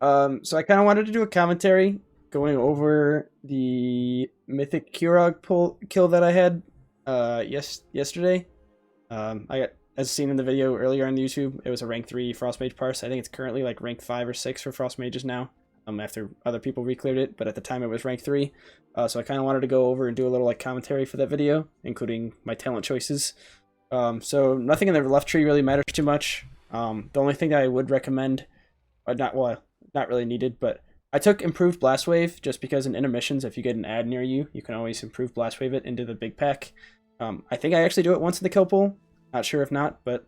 So I kind of wanted to do a commentary going over the Mythic Kurog pull kill that I had yesterday. I got, as seen in the video earlier on YouTube, it was a rank 3 Frost Mage parse. I think it's currently like rank 5 or 6 for Frost Mages now. After other people recleared it, but at the time it was rank 3. So I kind of wanted to go over and do a little like commentary for that video, including my talent choices. So nothing in the left tree really matters too much. The only thing that I would recommend, not really needed, but I took improved blast wave just because in intermissions, if you get an ad near you, you can always improve blast wave it into the big pack. I think I actually do it once in the kill pool. Not sure if not, but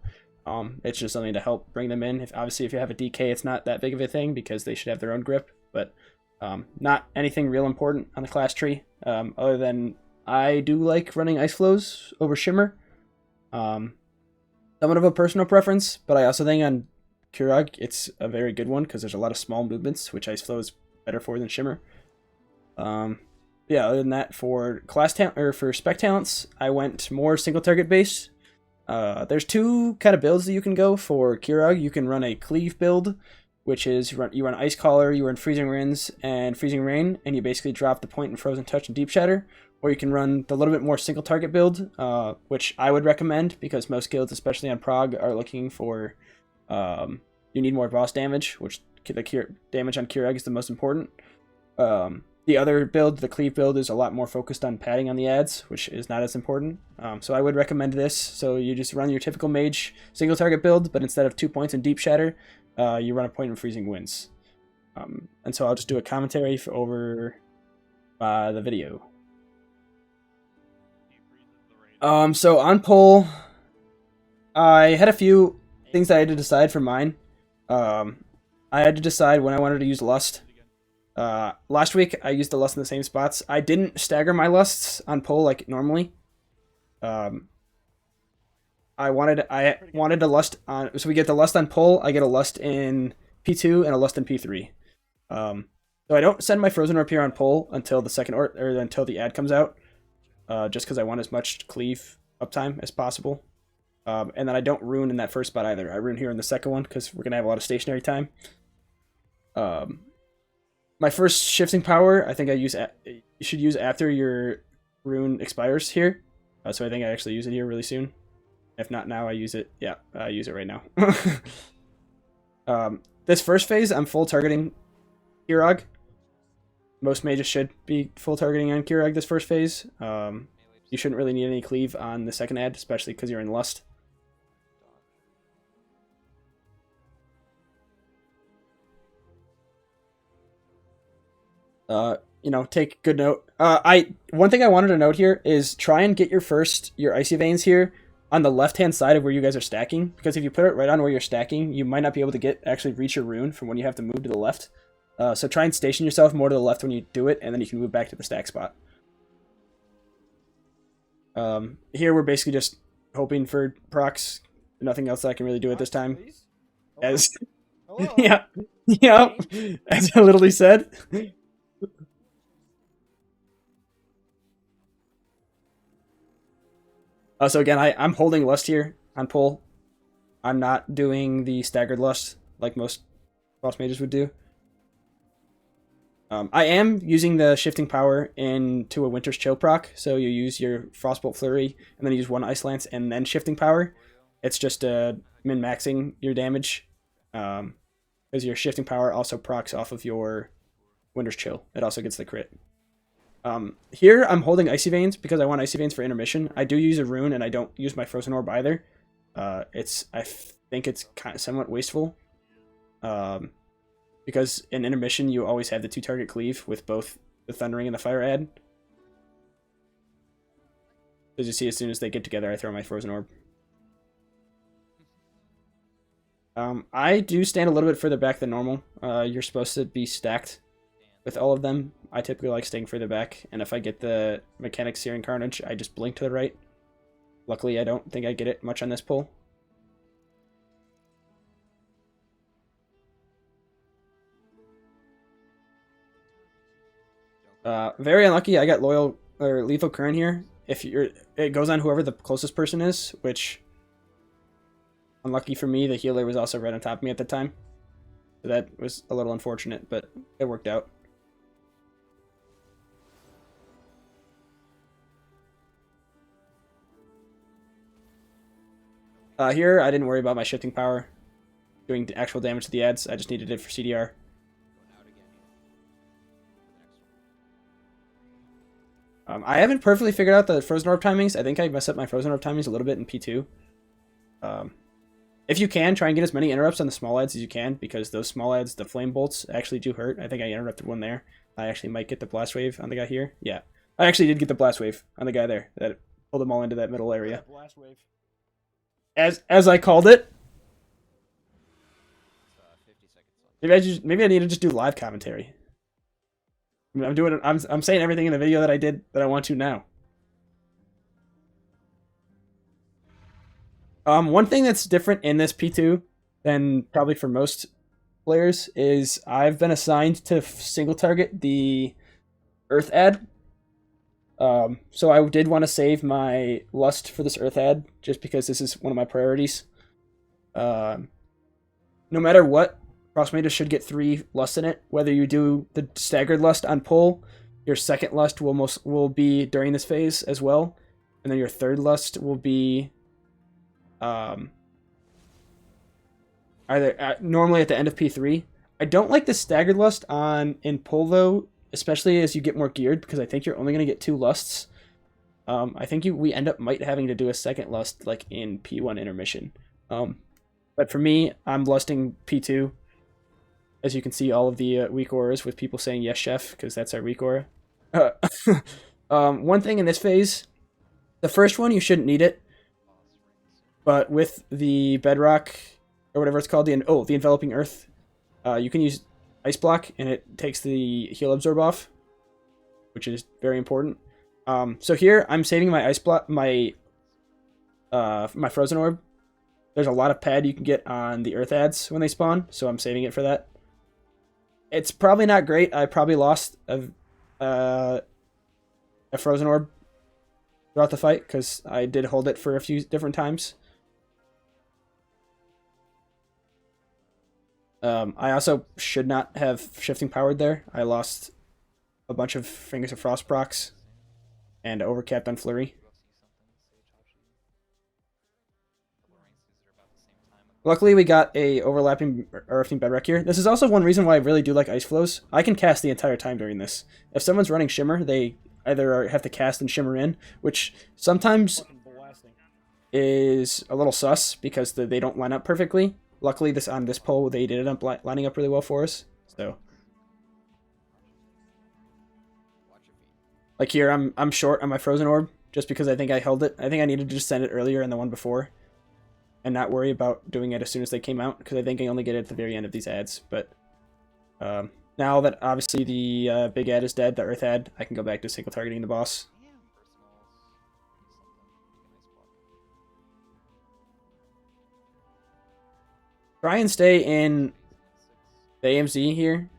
it's just something to help bring them in. Obviously, if you have a DK, it's not that big of a thing because they should have their own grip, but not anything real important on the class tree. Other than I do like running Ice Flows over Shimmer. Somewhat of a personal preference, but I also think on Kurog it's a very good one because there's a lot of small movements, which Ice Flow is better for than Shimmer. Yeah, other than that, for class talent or for spec talents, I went more single target base. There's two kind of builds that you can go for Kurog. You can run a cleave build, which is you run Ice Collar, you run Freezing Winds and Freezing Rain, and you basically drop the point in Frozen Touch and Deep Shatter. Or you can run the little bit more single target build, which I would recommend because most guilds, especially on Prog, are looking for you need more boss damage, which the damage on Kurog is the most important. The other build, the cleave build, is a lot more focused on padding on the ads, which is not as important. So I would recommend this. So you just run your typical mage single target build, but instead of 2 points in Deep Shatter, you run a point in Freezing Winds. And so I'll just do a commentary over the video. So on poll, I had a few things I had to decide for mine. I had to decide when I wanted to use Lust. Last week I used the Lust in the same spots. I didn't stagger my Lusts on poll like normally. I wanted a Lust on, so we get the Lust on poll. I get a Lust in P2 and a Lust in P3. So I don't send my Frozen Orb here on poll until the second or until the ad comes out. Just because I want as much cleave uptime as possible. And then I don't rune in that first spot either. I rune here in the second one because we're going to have a lot of stationary time. My first shifting power, I think you should use after your rune expires here. So I think I actually use it here really soon. If not now, I use it. Yeah, I use it right now. This first phase, I'm full targeting Kurog. Most mages should be full targeting on Kurog this first phase. You shouldn't really need any cleave on the second ad, especially because you're in Lust. Take good note. One thing I wanted to note here is try and get your Icy Veins here on the left-hand side of where you guys are stacking, because if you put it right on where you're stacking, you might not be able to actually reach your rune from when you have to move to the left. So try and station yourself more to the left when you do it, and then you can move back to the stack spot. Here we're basically just hoping for procs. Nothing else that I can really do at this time. As yeah, as I literally said. So again, I'm holding Lust here on pull. I'm not doing the staggered Lust like most boss mages would do. I am using the shifting power into a Winter's Chill proc, so you use your Frostbolt Flurry, and then you use one Ice Lance, and then shifting power. It's just min-maxing your damage, because your shifting power also procs off of your Winter's Chill. It also gets the crit. Here I'm holding Icy Veins because I want Icy Veins for intermission. I do use a rune, and I don't use my Frozen Orb either. I think it's kind of somewhat wasteful. Because in intermission, you always have the 2-target cleave with both the Thundering and the Fire ad. As you see, as soon as they get together, I throw my Frozen Orb. I do stand a little bit further back than normal. You're supposed to be stacked with all of them. I typically like staying further back, and if I get the Mechanic Searing Carnage, I just blink to the right. Luckily, I don't think I get it much on this pull. Very unlucky. I got lethal current here. It goes on whoever the closest person is, which unlucky for me, the healer was also right on top of me at the time. So that was a little unfortunate, but it worked out. Here, I didn't worry about my shifting power doing actual damage to the ads. I just needed it for CDR. I haven't perfectly figured out the Frozen Orb timings. I think I messed up my Frozen Orb timings a little bit in P2. If you can, try and get as many interrupts on the small ads as you can, because those small ads, the flame bolts, actually do hurt. I think I interrupted one there. I actually might get the blast wave on the guy here. Yeah, I actually did get the blast wave on the guy there. That pulled them all into that middle area. Blast wave. As I called it. Maybe I need to just do live commentary. I mean, I'm saying everything in the video that I did that I want to now. One thing that's different in this P2 than probably for most players is I've been assigned to single target the Earth ad. So I did want to save my lust for this Earth ad, just because this is one of my priorities. No matter what, Cross Mage should get 3 lust in it. Whether you do the staggered lust on pull, your second lust will be during this phase as well, and then your third lust will be either normally at the end of P3. I don't like the staggered lust in pull though, especially as you get more geared, because I think you're only going to get 2 lusts. I think we end up having to do a second lust like in P1 intermission. But for me, I'm lusting P2. As you can see, all of the weak auras with people saying yes, chef, because that's our weak aura. One thing in this phase, the first one you shouldn't need it, but with the bedrock or whatever it's called, the enveloping earth, you can use ice block and it takes the heal absorb off, which is very important. So here I'm saving my ice block, my frozen orb. There's a lot of pad you can get on the earth ads when they spawn, so I'm saving it for that. It's probably not great. I probably lost a frozen orb throughout the fight because I did hold it for a few different times. I also should not have shifting powered there. I lost a bunch of Fingers of Frost procs and overcapped on Flurry. Luckily, we got a overlapping Earthing Bedrock here. This is also one reason why I really do like Ice Flows. I can cast the entire time during this. If someone's running Shimmer, they either have to cast and Shimmer in, which sometimes is a little sus because they don't line up perfectly. Luckily, on this poll, they did end up lining up really well for us. So, like here, I'm short on my Frozen Orb just because I think I held it. I think I needed to just send it earlier in the one before, and not worry about doing it as soon as they came out, because I think I only get it at the very end of these ads. But now that obviously the big ad is dead, the Earth ad, I can go back to single targeting the boss. Try and stay in the AMZ here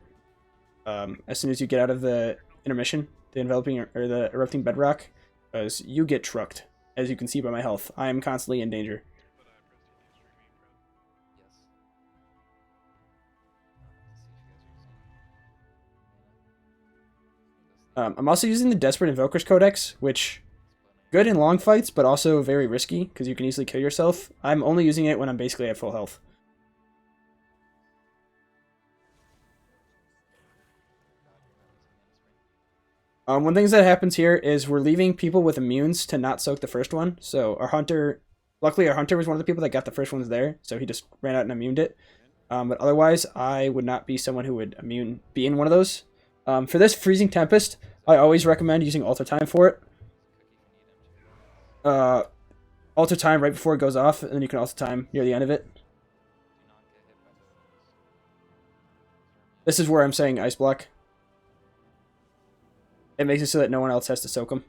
as soon as you get out of the intermission, the enveloping or the erupting bedrock, because you get trucked. As you can see by my health, I am constantly in danger. I'm also using the Desperate Invoker's Codex, which good in long fights, but also very risky because you can easily kill yourself. I'm only using it when I'm basically at full health. One thing that happens here is we're leaving people with immunes to not soak the first one. So our hunter, luckily our hunter was one of the people that got the first ones there, so he just ran out and immuned it. But otherwise, I would not be someone who would be in one of those. For this Freezing Tempest, I always recommend using Alter Time for it. Alter Time right before it goes off, and then you can Alter Time near the end of it. This is where I'm saying Ice Block. It makes it so that no one else has to soak them.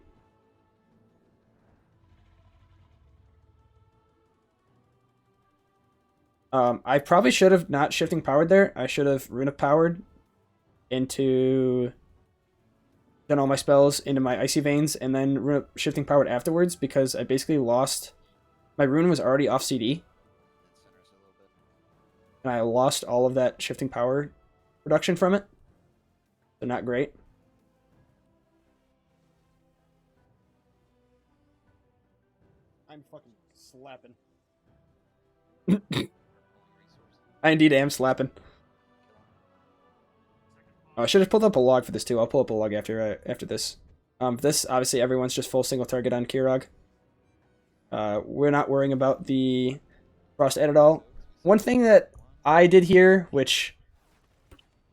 I probably should have not shifting powered there. I should have rune powered into done all my spells into my icy veins and then shifting powered afterwards, because I basically lost my rune was already off CD. and I lost all of that shifting power production from it. So not great. I'm fucking slapping. I indeed am slapping. Oh, I should have pulled up a log for this too. I'll pull up a log after this. This obviously everyone's just full single target on Kurog. We're not worrying about the frost at all. One thing that I did here, which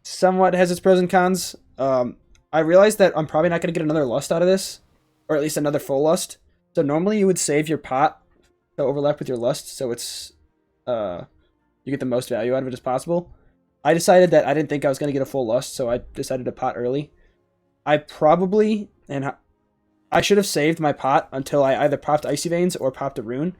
somewhat has its pros and cons, I realized that I'm probably not going to get another lust out of this, or at least another full lust. So normally you would save your pot to overlap with your lust, so it's you get the most value out of it as possible. I decided that I didn't think I was going to get a full lust, so I decided to pot early. I should have saved my pot until I either popped Icy Veins or popped a rune,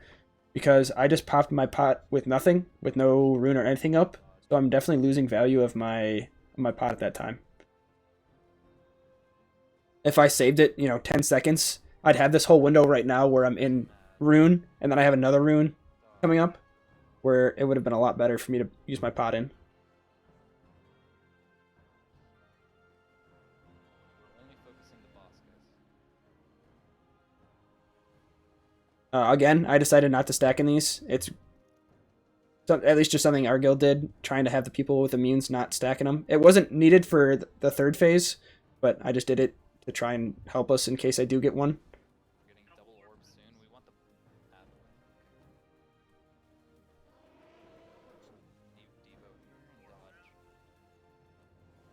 because I just popped my pot with nothing, with no rune or anything up, so I'm definitely losing value of my pot at that time. If I saved it, 10 seconds, I'd have this whole window right now where I'm in rune, and then I have another rune coming up, where it would have been a lot better for me to use my pot in. Again, I decided not to stack in these. It's at least just something our guild did, trying to have the people with immunes not stacking them. It wasn't needed for the third phase, but I just did it to try and help us in case I do get one.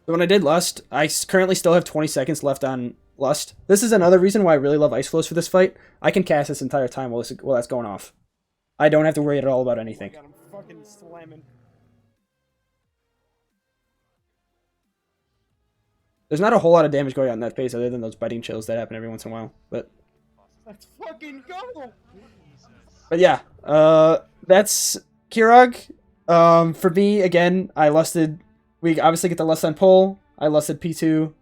So when I did Lust, I currently still have 20 seconds left on Lust. This is another reason why I really love Ice Flows for this fight. I can cast this entire time while that's going off. I don't have to worry at all about anything. Oh my God, I'm fucking slamming. There's not a whole lot of damage going on in that phase other than those biting chills that happen every once in a while. But let's fucking go. But yeah, that's Kurog. For me, again, I lusted. We obviously get the lust on pull. I lusted P2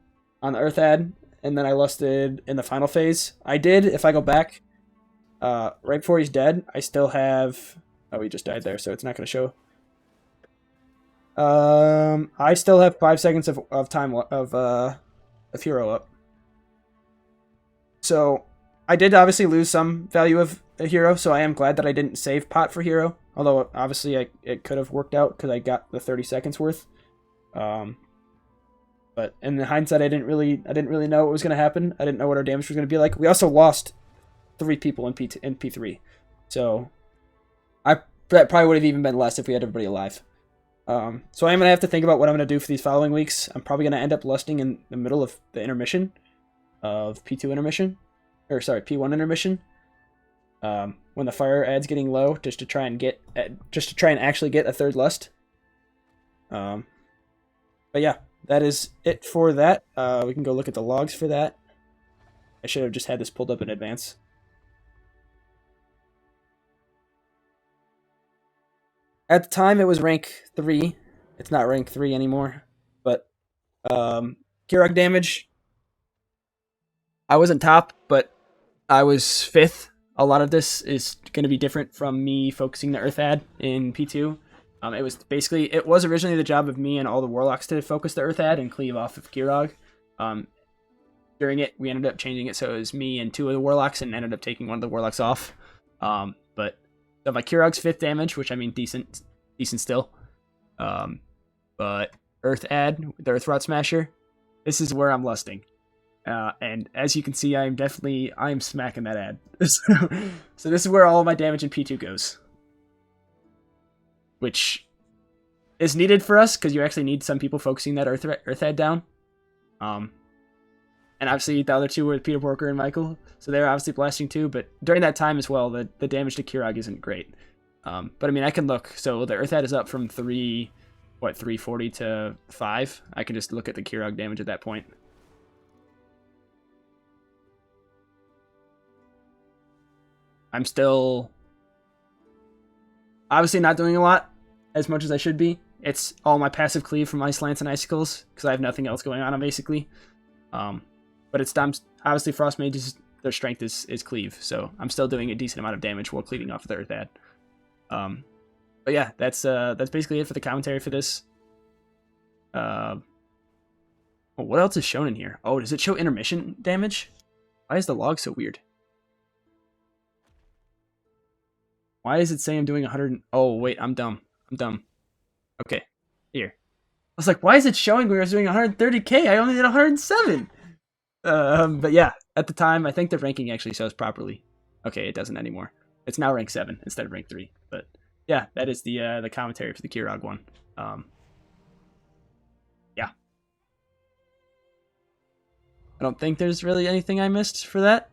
on the Earth Ad, and then I lusted in the final phase. I did, if I go back, right before he's dead, I still have... Oh, he just died there, so it's not going to show. I still have 5 seconds of time of hero up. So, I did obviously lose some value of a hero, so I am glad that I didn't save pot for hero. Although, obviously, it could have worked out, because I got the 30 seconds worth. But in the hindsight, I didn't really know what was going to happen. I didn't know what our damage was going to be like. We also lost 3 people in P3, so that probably would have even been less if we had everybody alive. So I'm gonna have to think about what I'm gonna do for these following weeks. I'm probably gonna end up lusting in the middle of the intermission, of P2 intermission, or sorry, P1 intermission. When the fire ad's getting low, just to try and actually get a third lust. But yeah, that is it for that. We can go look at the logs for that. I should have just had this pulled up in advance. At the time, it was rank 3. It's not rank 3 anymore. But Kurog damage, I wasn't top, but I was 5th. A lot of this is going to be different from me focusing the Earth Ad in P2. It was originally the job of me and all the Warlocks to focus the Earth Ad and cleave off of Kurog. During it, we ended up changing it so it was me and 2 of the Warlocks, and ended up taking one of the Warlocks off. So my Kurog's 5th damage, which I mean decent still. But Earth Ad, the Earth Rot Smasher, this is where I'm lusting. And as you can see, I'm smacking that ad. So this is where all of my damage in P2 goes. Which is needed for us, because you actually need some people focusing that Earth Ad down. And obviously the other 2 were Peter Porker and Michael, so they're obviously blasting too, but during that time as well, the damage to Kurog isn't great. But I mean, I can look, so the Earth Ad is up from 340 to 5. I can just look at the Kurog damage at that point. I'm still obviously not doing a lot, as much as I should be. It's all my passive cleave from Ice Lance and Icicles, because I have nothing else going on basically. But it's obviously Frost Mages, their strength is cleave, so I'm still doing a decent amount of damage while cleaving off of the Earth Ad. But yeah, that's basically it for the commentary for this. Oh, what else is shown in here? Oh, does it show intermission damage? Why is the log so weird? Why does it say I'm doing 100? Oh, wait, I'm dumb. I'm dumb. Okay, here. I was like, why is it showing we were doing 130k? I only did 107. But yeah, at the time, I think the ranking actually shows properly. Okay, it doesn't anymore. It's now rank 7 instead of rank 3. But yeah, that is the commentary for the Kurog one. Yeah. I don't think there's really anything I missed for that.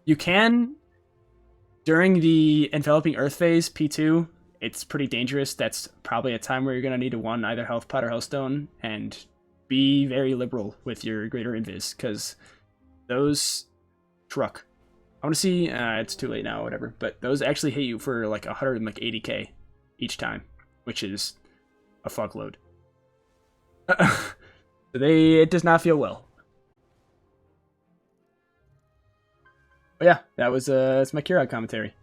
You can, during the enveloping earth phase, P2, it's pretty dangerous. That's probably a time where you're going to need to, one, either health pot or healthstone, and be very liberal with your greater invis, because those truck. I want to see, it's too late now, whatever, but those actually hit you for like 180k each time, which is a fuckload. It does not feel well. But yeah, that was it's my Kurog commentary.